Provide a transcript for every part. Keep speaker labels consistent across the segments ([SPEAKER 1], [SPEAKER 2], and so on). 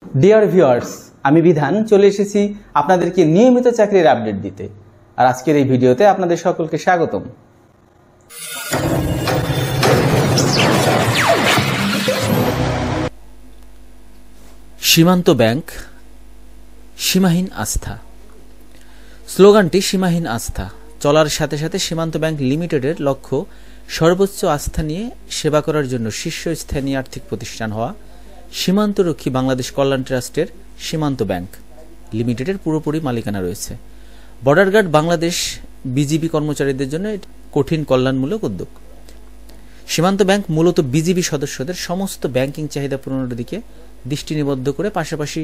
[SPEAKER 1] Dear viewers, আমি বিধান চলে এসেছি আপনাদেরকে নিয়মিত চাকরির আপডেট দিতে। আর আজকের এই ভিডিওতে আপনাদের সকলকে স্বাগতম।
[SPEAKER 2] সীমান্ত ব্যাংক, সীমাহীন আস্থা। স্লোগানটি সীমাহীন আস্থা। চলার সাথে সাথে সীমান্ত ব্যাংক লিমিটেডের লক্ষ্য সর্বোচ্চ আস্থা নিয়ে সেবা করার জন্য শীর্ষস্থানীয় আর্থিক প্রতিষ্ঠান হওয়া সীমান্তরক্ষী বাংলাদেশ কল্যাণ ট্রাস্টের সীমান্ত ব্যাংক লিমিটেডের পুরোপুরি মালিকানা রয়েছে। বর্ডার গার্ড বাংলাদেশ বিজিবি কর্মচারীদের জন্য কঠিন কল্যাণমূলক উদ্যোগ। সীমান্ত ব্যাংক মূলত বিজিবি সদস্যদের সমস্ত ব্যাংকিং চাহিদা পূরণের দিকে দৃষ্টি নিবদ্ধ করে পাশাপাশি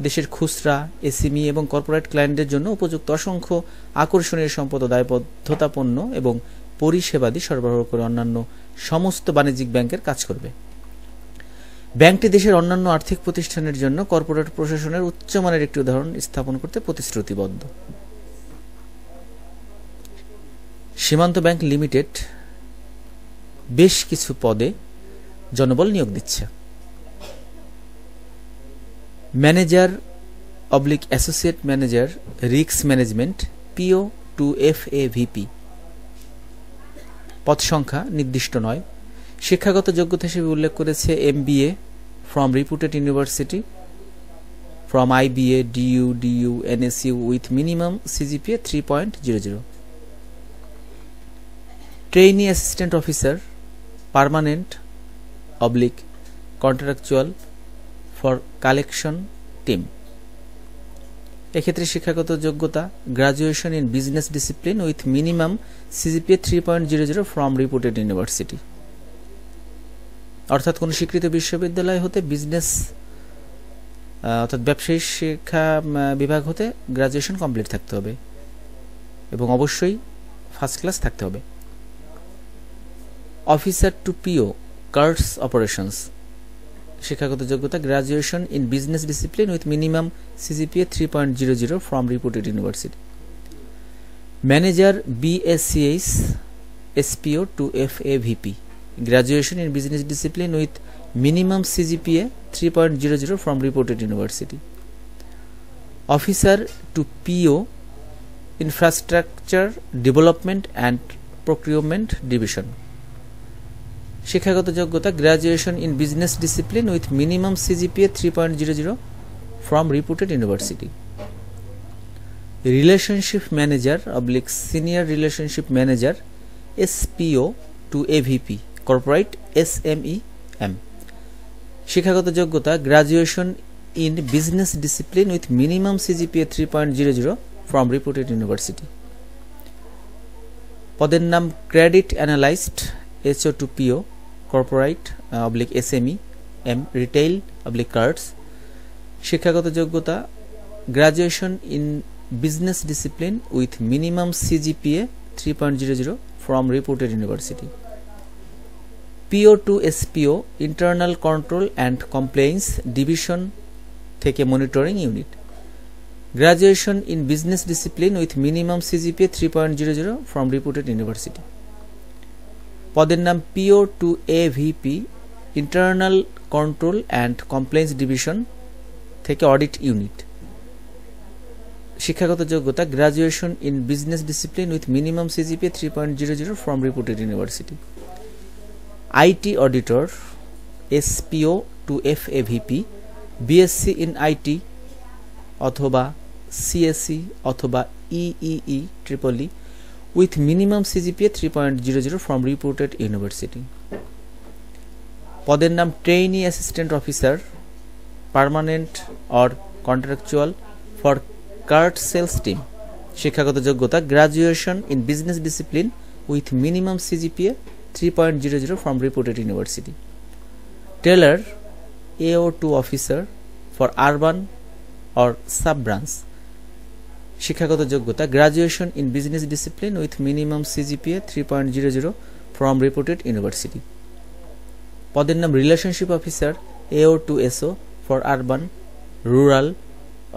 [SPEAKER 2] দেশের খুচরা, এসএমই এবং কর্পোরেট ক্লায়েন্টদের জন্য উপযুক্ত অসংখ্য আকর্ষণীয় সম্পদ ও দায়বদ্ধতাপন্ন এবং পরিষেবাদি সরবরাহ করে অন্যান্য সমস্ত বাণিজ্যিক ব্যাংকের কাজ করবে। ব্যাংকটি দেশের অন্যান্য আর্থিক প্রতিষ্ঠানের জন্য কর্পোরেট প্রশাসনের উচ্চমানের একটি উদাহরণ স্থাপন করতে প্রতিশ্রুতিবদ্ধ। সীমান্ত ব্যাংক লিমিটেড বেশ কিছু পদে জনবল নিয়োগ দিচ্ছে। Manager / associate manager risk management PO to FAVP। পদ সংখ্যা নির্দিষ্ট নয়। শিক্ষাগত যোগ্যতা হিসেবে উল্লেখ করেছে MBA from reputed university, from IBA, DU, NSU with minimum CGPA 3.00। Trainee assistant officer, permanent / contractual for collection team। এক্ষেত্রে শিক্ষাগত যোগ্যতা graduation in business discipline with minimum CGPA 3.00 from reputed university। অর্থাৎ কোন স্বীকৃত বিশ্ববিদ্যালয় হতে বিজনেস অর্থাৎ ব্যবসায়ী শিক্ষা বিভাগ হতে গ্রাজুয়েশন কমপ্লিট থাকতে হবে এবং অবশ্যই ফার্স্ট ক্লাস থাকতে হবে। Officer to PO cards operations. শিক্ষাগত যোগ্যতা graduation in business discipline with minimum CGPA 3.00 from reputed university। Manager BSCS SPO to FAVP। Graduation in business discipline with minimum CGPA 3.00 from reputed university। Officer to PO Infrastructure Development and Procurement Division। শিক্ষাগত যোগ্যতা graduation in business discipline with minimum CGPA 3.00 from reputed university। Relationship manager / senior relationship manager SPO to AVP corporate SMEM। শিক্ষাগত যোগ্যতা graduation in business discipline with minimum CGPA 3.00 from reputed university। পদের নাম credit analyst HO to PO corporate / SMEM retail / cards. শিক্ষাগত যোগ্যতা graduation in business discipline with minimum CGPA 3.00 from reputed university। PO to SPO internal control and compliance division থেকে monitoring unit. Graduation in business discipline with minimum CGPA 3.00 from reputed university। পদের নাম PO to AVP internal control and compliance division থেকে audit unit. শিক্ষাগত যোগ্যতা graduation in business discipline with minimum CGPA 3.00 from reputed university। IT auditor SPO to FAVP BSc in IT অথবা CSE অথবা EEE with minimum CGPA 3.00 from reputed university। পদের নাম trainee assistant officer, permanent or contractual for card sales team. শিক্ষাগত যোগ্যতা graduation in business discipline with minimum CGPA 3.00 from reputed university। Teller AO2 officer for urban or sub branch. শিক্ষাগত যোগ্যতা graduation in business discipline with minimum CGPA 3.00 from reputed university। পদের নাম relationship officer AO2 SO for urban, rural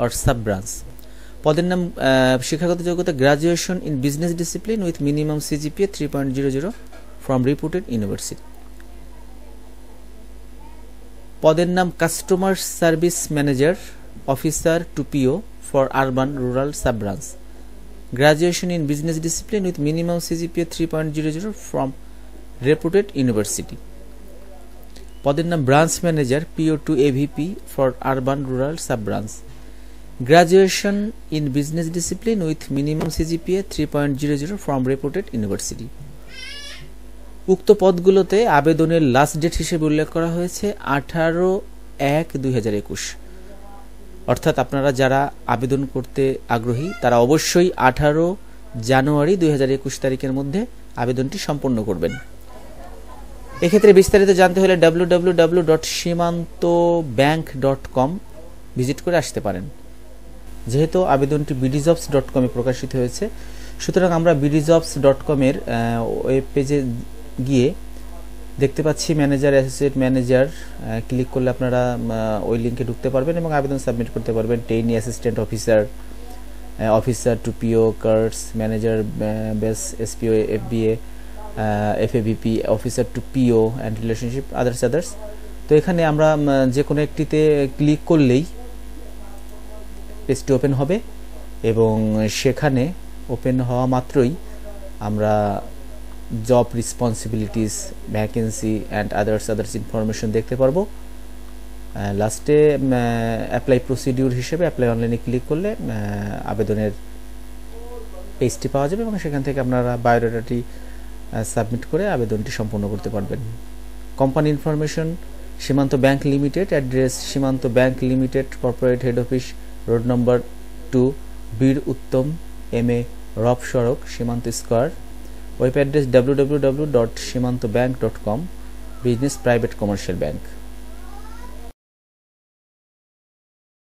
[SPEAKER 2] or sub branch. পদের নাম শিক্ষাগত যোগ্যতা graduation in business discipline with minimum CGPA 3.00 from reputed university। পদের নাম customer service manager officer to PO for urban rural sub branch, graduation in business discipline with minimum CGPA 3.00 from reputed university. পদের নাম branch manager PO to AVP for urban rural sub branch, graduation in business discipline with minimum CGPA 3.00 from reputed university. উক্ত পদগুলোতে আবেদনের last date হিসেবে উল্লেখ করা হয়েছে 18/1/2021। অর্থাৎ আপনারা যারা আবেদন করতে আগ্রহী তারা অবশ্যই 18 জানুয়ারি 2021 তারিখের মধ্যে আবেদনটি সম্পন্ন করবেন। এক্ষেত্রে বিস্তারিত জানতে হলে www.simantobank.com ভিজিট করে আসতে পারেন। যেহেতু আবেদনটি bdjobs.com এ প্রকাশিত হয়েছে, সুতরাং আমরা bdjobs.com এর ওয়েব পেজে গিয়ে দেখতে পাচ্ছি ম্যানেজার, অ্যাসোসিয়েট ম্যানেজার। ক্লিক করলে আপনারা ওই লিঙ্কে ঢুকতে পারবেন এবং আবেদন সাবমিট করতে পারবেন। Trainee assistant officer, officer to PO, কার্স manager, base SPO, FBA, FAVP, officer to PO and relationship others. তো এখানে আমরা যে কোনো একটিতে ক্লিক করলেই পেজটি ওপেন হবে এবং সেখানে ওপেন হওয়া মাত্রই আমরা job responsibilities, vacancy and others information দেখতে পারবো। লাস্টে অ্যাপ্লাই প্রসিডিউর হিসেবে অ্যাপ্লাই অনলাইনে ক্লিক করলে আবেদনের পেজটি পাওয়া যাবে এবং সেখান থেকে আপনারা বায়োডাটাটি সাবমিট করে আবেদনটি সম্পন্ন করতে পারবেন। Company information: Simanto bank limited, address Simanto bank limited, corporate head office, road number 2, Bir Uttam MA Rab সড়ক, Simanto square. Web address www.simantobank.com, business private commercial bank.